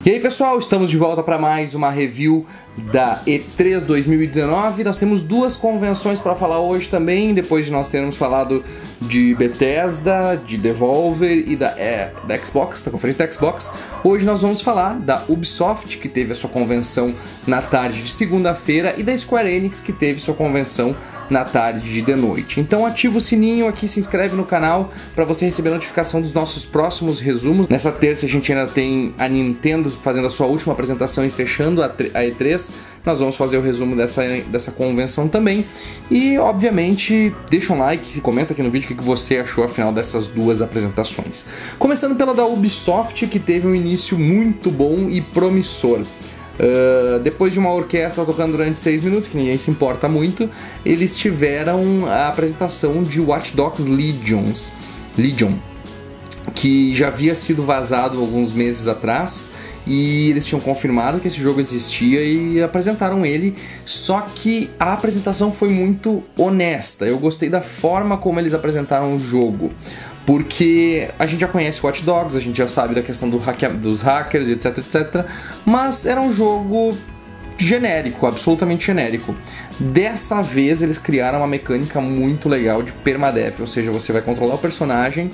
E aí pessoal, estamos de volta para mais uma review da E3 2019. Nós temos duas convenções para falar hoje também, depois de nós termos falado de Bethesda, de Devolver e da Xbox, da conferência da Xbox. Hoje nós vamos falar da Ubisoft, que teve a sua convenção na tarde de segunda-feira, e da Square Enix, que teve sua convenção na tarde de noite. Então ativa o sininho aqui, se inscreve no canal para você receber a notificação dos nossos próximos resumos. Nessa terça a gente ainda tem a Nintendo fazendo a sua última apresentação e fechando a E3. Nós vamos fazer o resumo dessa convenção também. E, obviamente, deixa um like, comenta aqui no vídeo o que você achou, afinal, dessas duas apresentações. Começando pela da Ubisoft, que teve um início muito bom e promissor. Depois de uma orquestra tocando durante 6 minutos, que ninguém se importa muito, eles tiveram a apresentação de Watch Dogs Legion, que já havia sido vazado alguns meses atrás, e eles tinham confirmado que esse jogo existia e apresentaram ele, só que a apresentação foi muito honesta. Eu gostei da forma como eles apresentaram o jogo, porque a gente já conhece Watch Dogs, a gente já sabe da questão dos hackers, etc, etc, mas era um jogo genérico, absolutamente genérico. Dessa vez eles criaram uma mecânica muito legal de permadeath, ou seja, você vai controlar o personagem,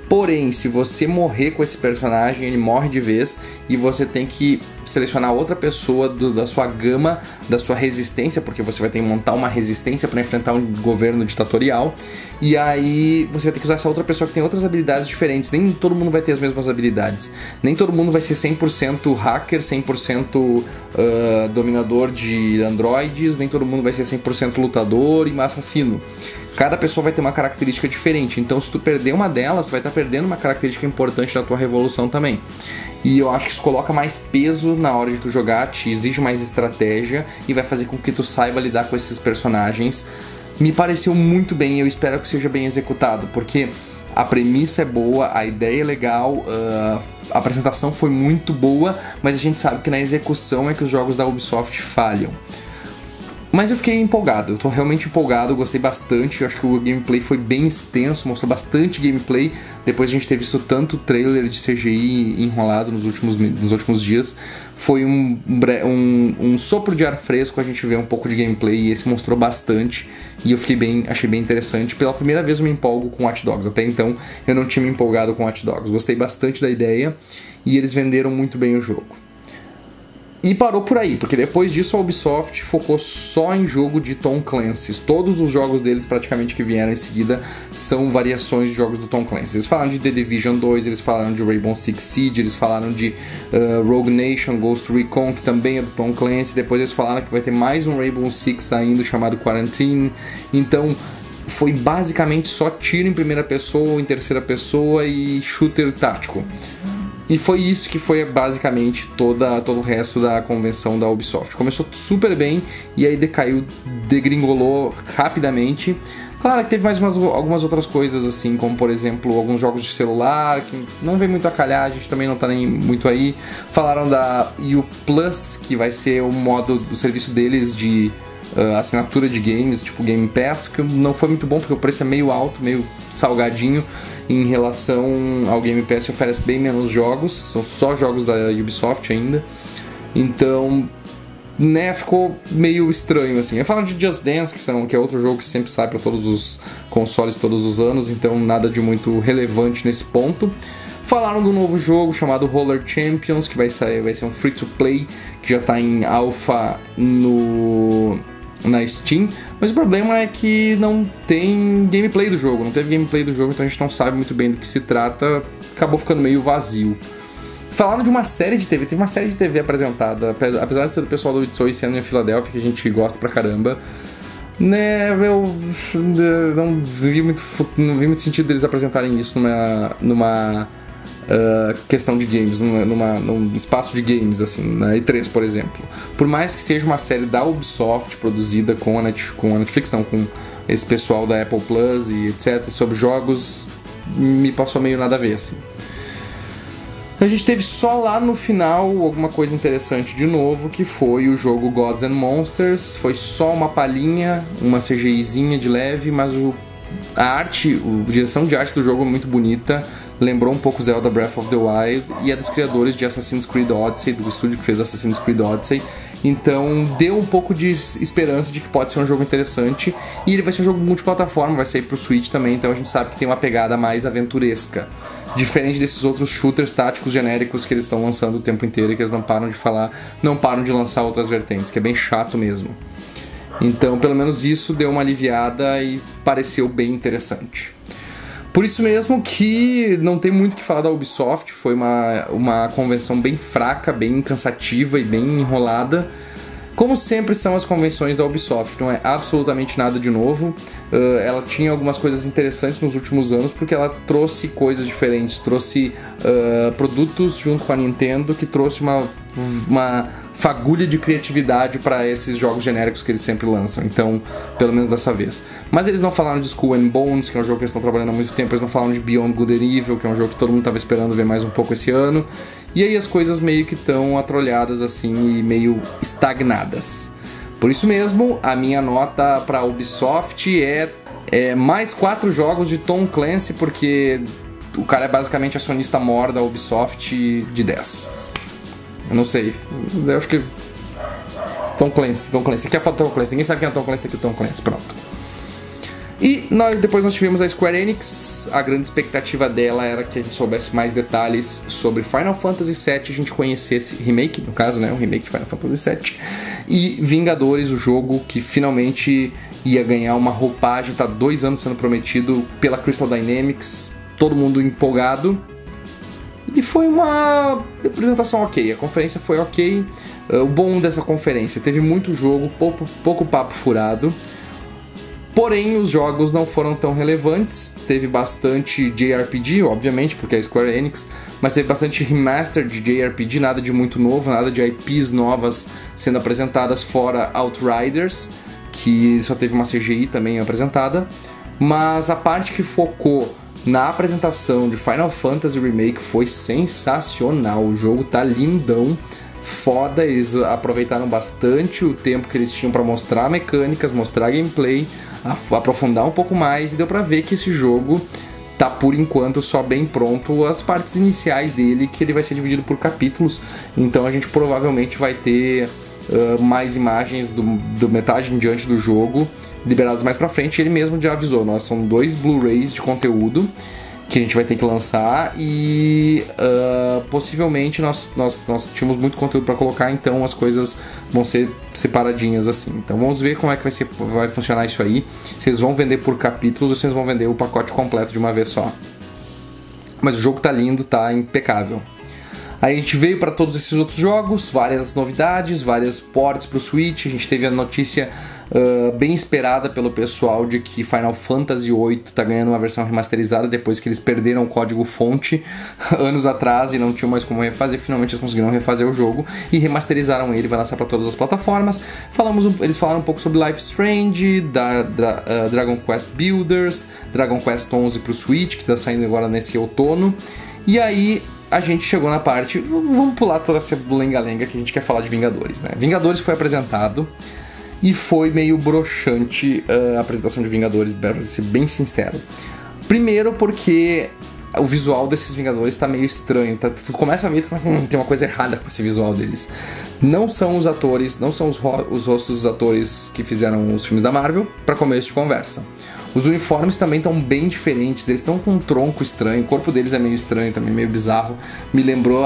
porém, se você morrer com esse personagem, ele morre de vez e você tem que selecionar outra pessoa da sua gama, da sua resistência, porque você vai ter que montar uma resistência para enfrentar um governo ditatorial, e aí você vai ter que usar essa outra pessoa que tem outras habilidades diferentes. Nem todo mundo vai ter as mesmas habilidades, nem todo mundo vai ser 100% hacker, 100% dominador de androides, nem todo mundo vai ser 100% lutador e assassino. Cada pessoa vai ter uma característica diferente, então se tu perder uma delas, tu vai estar perdendo uma característica importante da tua revolução também. E eu acho que isso coloca mais peso na hora de tu jogar, te exige mais estratégia e vai fazer com que tu saiba lidar com esses personagens. Me pareceu muito bem e eu espero que seja bem executado, porque a premissa é boa, a ideia é legal, a apresentação foi muito boa, mas a gente sabe que na execução é que os jogos da Ubisoft falham. Mas eu fiquei empolgado, eu tô realmente empolgado, eu gostei bastante, eu acho que o gameplay foi bem extenso, mostrou bastante gameplay, depois de a gente ter visto tanto trailer de CGI enrolado nos últimos dias, foi um sopro de ar fresco a gente ver um pouco de gameplay, e esse mostrou bastante, e eu achei bem interessante. Pela primeira vez eu me empolgo com Watch Dogs, até então eu não tinha me empolgado com Watch Dogs, gostei bastante da ideia, e eles venderam muito bem o jogo. E parou por aí, porque depois disso a Ubisoft focou só em jogo de Tom Clancy. Todos os jogos deles praticamente que vieram em seguida são variações de jogos do Tom Clancy. Eles falaram de The Division 2, eles falaram de Rainbow Six Siege, eles falaram de Rogue Nation, Ghost Recon, que também é do Tom Clancy. Depois eles falaram que vai ter mais um Rainbow Six saindo chamado Quarantine. Então foi basicamente só tiro em primeira pessoa, em terceira pessoa e shooter tático. E foi isso que foi basicamente todo o resto da convenção da Ubisoft. Começou super bem e aí decaiu, degringolou rapidamente. Claro que teve mais algumas outras coisas assim, como por exemplo alguns jogos de celular, que não vem muito a calhar, a gente também não tá nem muito aí. Falaram da U Plus, que vai ser o modo do serviço deles de assinatura de games, tipo Game Pass, que não foi muito bom porque o preço é meio alto, meio salgadinho em relação ao Game Pass, que oferece bem menos jogos, são só jogos da Ubisoft ainda, então, né, ficou meio estranho assim. Eu falo de Just Dance, que é outro jogo que sempre sai para todos os consoles todos os anos, então nada de muito relevante nesse ponto. Falaram do novo jogo chamado Roller Champions, que vai ser um free-to-play, que já está em alpha na Steam, mas o problema é que não tem gameplay do jogo, não teve gameplay do jogo, então a gente não sabe muito bem do que se trata, acabou ficando meio vazio. Falaram de uma série de TV, teve uma série de TV apresentada, apesar de ser do pessoal do It's Always Sunny em Filadélfia, que a gente gosta pra caramba, né, eu não vi muito sentido deles apresentarem isso numa questão de games, num espaço de games, assim, na E3, por exemplo. Por mais que seja uma série da Ubisoft, produzida com a Netflix, não, com esse pessoal da Apple Plus e etc, sobre jogos, me passou meio nada a ver, assim. A gente teve só lá no final alguma coisa interessante de novo, que foi o jogo Gods and Monsters. Foi só uma palhinha, uma CGIzinha de leve, mas a direção de arte do jogo é muito bonita. lembrou um pouco Zelda Breath of the Wild, e é dos criadores de Assassin's Creed Odyssey, do estúdio que fez Assassin's Creed Odyssey. Então deu um pouco de esperança de que pode ser um jogo interessante, e ele vai ser um jogo multiplataforma, vai sair pro Switch também, então a gente sabe que tem uma pegada mais aventuresca, diferente desses outros shooters táticos genéricos que eles estão lançando o tempo inteiro e que eles não param de falar, não param de lançar outras vertentes, que é bem chato mesmo. Então pelo menos isso deu uma aliviada e pareceu bem interessante. Por isso mesmo que não tem muito o que falar da Ubisoft, foi uma convenção bem fraca, bem cansativa e bem enrolada. Como sempre são as convenções da Ubisoft, não é absolutamente nada de novo. Ela tinha algumas coisas interessantes nos últimos anos porque ela trouxe coisas diferentes, trouxe produtos junto com a Nintendo que trouxe uma fagulha de criatividade para esses jogos genéricos que eles sempre lançam, então, pelo menos dessa vez. Mas eles não falaram de Skull and Bones, que é um jogo que eles estão trabalhando há muito tempo, eles não falaram de Beyond Good and Evil, que é um jogo que todo mundo estava esperando ver mais um pouco esse ano, e aí as coisas meio que estão atrolhadas assim e meio estagnadas. Por isso mesmo, a minha nota para a Ubisoft é mais 4 jogos de Tom Clancy, porque o cara é basicamente acionista maior da Ubisoft de 10. Eu não sei. Eu acho que... Tom Clancy. Aqui é a foto do Tom Clancy. Ninguém sabe quem é o Tom Clancy, tá aqui o Tom Clancy. Pronto. E depois nós tivemos a Square Enix. A grande expectativa dela era que a gente soubesse mais detalhes sobre Final Fantasy VII. A gente conhecesse remake, no caso, né? O remake de Final Fantasy VII. E Vingadores, o jogo que finalmente ia ganhar uma roupagem. Tá 2 anos sendo prometido pela Crystal Dynamics. Todo mundo empolgado. E foi uma apresentação ok, a conferência foi ok. O bom dessa conferência, teve muito jogo, pouco papo furado. Porém, os jogos não foram tão relevantes. Teve bastante JRPG, obviamente, porque é Square Enix. Mas teve bastante remaster de JRPG, nada de muito novo, nada de IPs novas sendo apresentadas, fora Outriders, que só teve uma CGI também apresentada. Mas a parte que focou na apresentação de Final Fantasy Remake foi sensacional. O jogo tá lindão, foda. Eles aproveitaram bastante o tempo que eles tinham para mostrar mecânicas, mostrar gameplay, aprofundar um pouco mais, e deu pra ver que esse jogo tá por enquanto só bem pronto as partes iniciais dele, que ele vai ser dividido por capítulos. Então a gente provavelmente vai ter mais imagens do metade em diante do jogo liberadas mais pra frente. Ele mesmo já avisou, são 2 Blu-rays de conteúdo que a gente vai ter que lançar, e possivelmente nós tínhamos muito conteúdo para colocar, então as coisas vão ser separadinhas assim. Então vamos ver como é que vai funcionar isso aí, se eles vão vender por capítulos ou se eles vão vender o pacote completo de uma vez só. Mas o jogo tá lindo, tá impecável. Aí a gente veio para todos esses outros jogos, várias novidades, várias ports para o Switch. A gente teve a notícia bem esperada pelo pessoal de que Final Fantasy VIII está ganhando uma versão remasterizada depois que eles perderam o código fonte anos atrás e não tinham mais como refazer. Finalmente eles conseguiram refazer o jogo e remasterizaram ele, vai lançar para todas as plataformas. Eles falaram um pouco sobre Life is Strange, Dragon Quest Builders, Dragon Quest XI para o Switch, que está saindo agora nesse outono. E aí a gente chegou na parte... Vamos pular toda essa lenga-lenga que a gente quer falar de Vingadores, né? Vingadores foi apresentado e foi meio broxante a apresentação de Vingadores, para ser bem sincero. Primeiro porque o visual desses Vingadores tá meio estranho. Tu começa a ver, tem uma coisa errada com esse visual deles. Não são os atores, não são os rostos dos atores que fizeram os filmes da Marvel, para começo de conversa. Os uniformes também estão bem diferentes, eles estão com um tronco estranho, o corpo deles é meio estranho também, meio bizarro. Me lembrou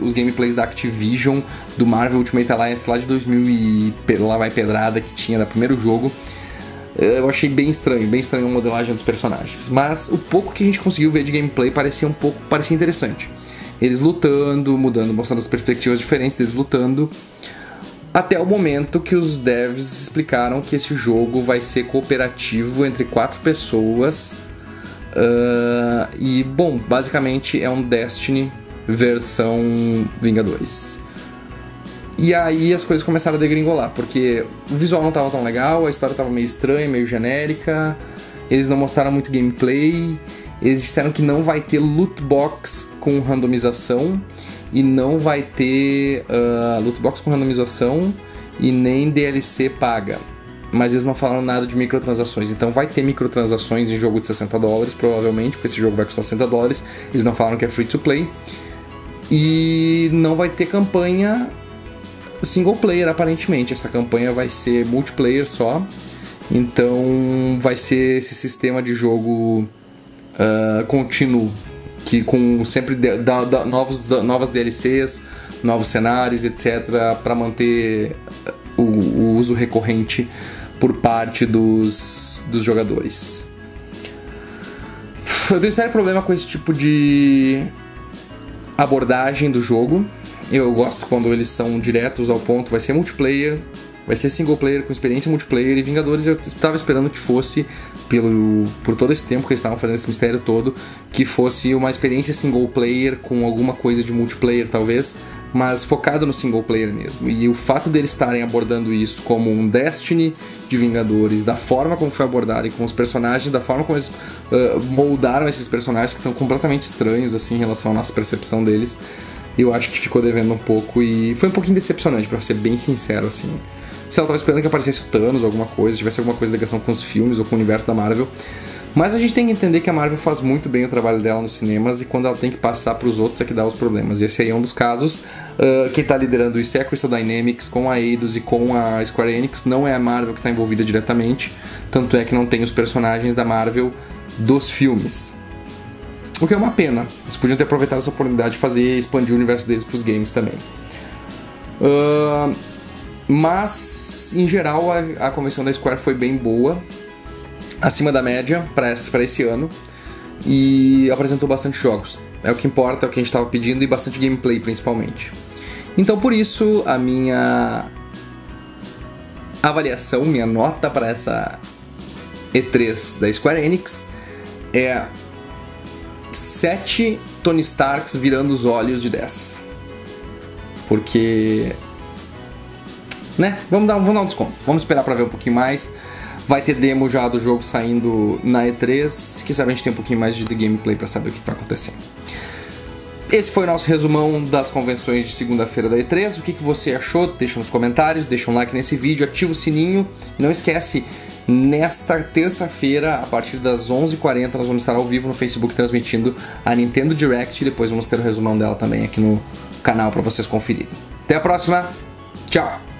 os gameplays da Activision, do Marvel Ultimate Alliance lá de 2000 e lá vai pedrada que tinha no primeiro jogo. Eu achei bem estranho a modelagem dos personagens. Mas o pouco que a gente conseguiu ver de gameplay parecia interessante. Eles lutando, mostrando as perspectivas diferentes deles lutando. Até o momento que os devs explicaram que esse jogo vai ser cooperativo entre 4 pessoas. E, bom, basicamente é um Destiny versão Vingadores. E aí as coisas começaram a degringolar, porque o visual não estava tão legal, a história estava meio estranha, meio genérica, eles não mostraram muito gameplay, eles disseram que não vai ter loot box com randomização, e não vai ter loot box com randomização e nem DLC paga. mas eles não falaram nada de microtransações. Então vai ter microtransações em jogo de $60, provavelmente, porque esse jogo vai custar $60. Eles não falaram que é free to play. E não vai ter campanha single player, aparentemente. Essa campanha vai ser multiplayer só. Então vai ser esse sistema de jogo contínuo, que com sempre novas DLCs, novos cenários, etc, para manter o uso recorrente por parte dos jogadores. Eu tenho sério problema com esse tipo de abordagem do jogo. Eu gosto quando eles são diretos ao ponto. Vai ser multiplayer, vai ser single player com experiência multiplayer. E Vingadores eu estava esperando que fosse, por todo esse tempo que eles estavam fazendo esse mistério todo, que fosse uma experiência single player com alguma coisa de multiplayer talvez, mas focado no single player mesmo. E o fato deles estarem abordando isso como um Destiny de Vingadores, da forma como foi abordado e com os personagens, da forma como eles moldaram esses personagens que estão completamente estranhos assim em relação à nossa percepção deles, eu acho que ficou devendo um pouco e foi um pouquinho decepcionante, pra ser bem sincero assim. Se ela tava esperando que aparecesse o Thanos ou alguma coisa, tivesse alguma coisa de ligação com os filmes ou com o universo da Marvel. Mas a gente tem que entender que a Marvel faz muito bem o trabalho dela nos cinemas e quando ela tem que passar pros outros é que dá os problemas. E esse aí é um dos casos. Quem tá liderando isso é a Crystal Dynamics com a Eidos e com a Square Enix. Não é a Marvel que tá envolvida diretamente. Tanto é que não tem os personagens da Marvel dos filmes. O que é uma pena. Eles podiam ter aproveitado essa oportunidade de expandir o universo deles pros games também. Mas, em geral, a convenção da Square foi bem boa, acima da média para esse ano, e apresentou bastante jogos. É o que importa, é o que a gente estava pedindo, e bastante gameplay principalmente. Então, por isso, a minha avaliação, minha nota para essa E3 da Square Enix é 7 Tony Starks virando os olhos de 10. Porque... né? Vamos dar um desconto. Vamos esperar pra ver um pouquinho mais. Vai ter demo já do jogo saindo na E3. Quem sabe a gente tem um pouquinho mais de gameplay pra saber o que vai acontecer. Esse foi o nosso resumão das convenções de segunda-feira da E3. O que você achou? Deixa nos comentários, deixa um like nesse vídeo, ativa o sininho. E não esquece, nesta terça-feira, a partir das 11h40, nós vamos estar ao vivo no Facebook transmitindo a Nintendo Direct. E depois vamos ter o resumão dela também aqui no canal pra vocês conferirem. Até a próxima. Tchau!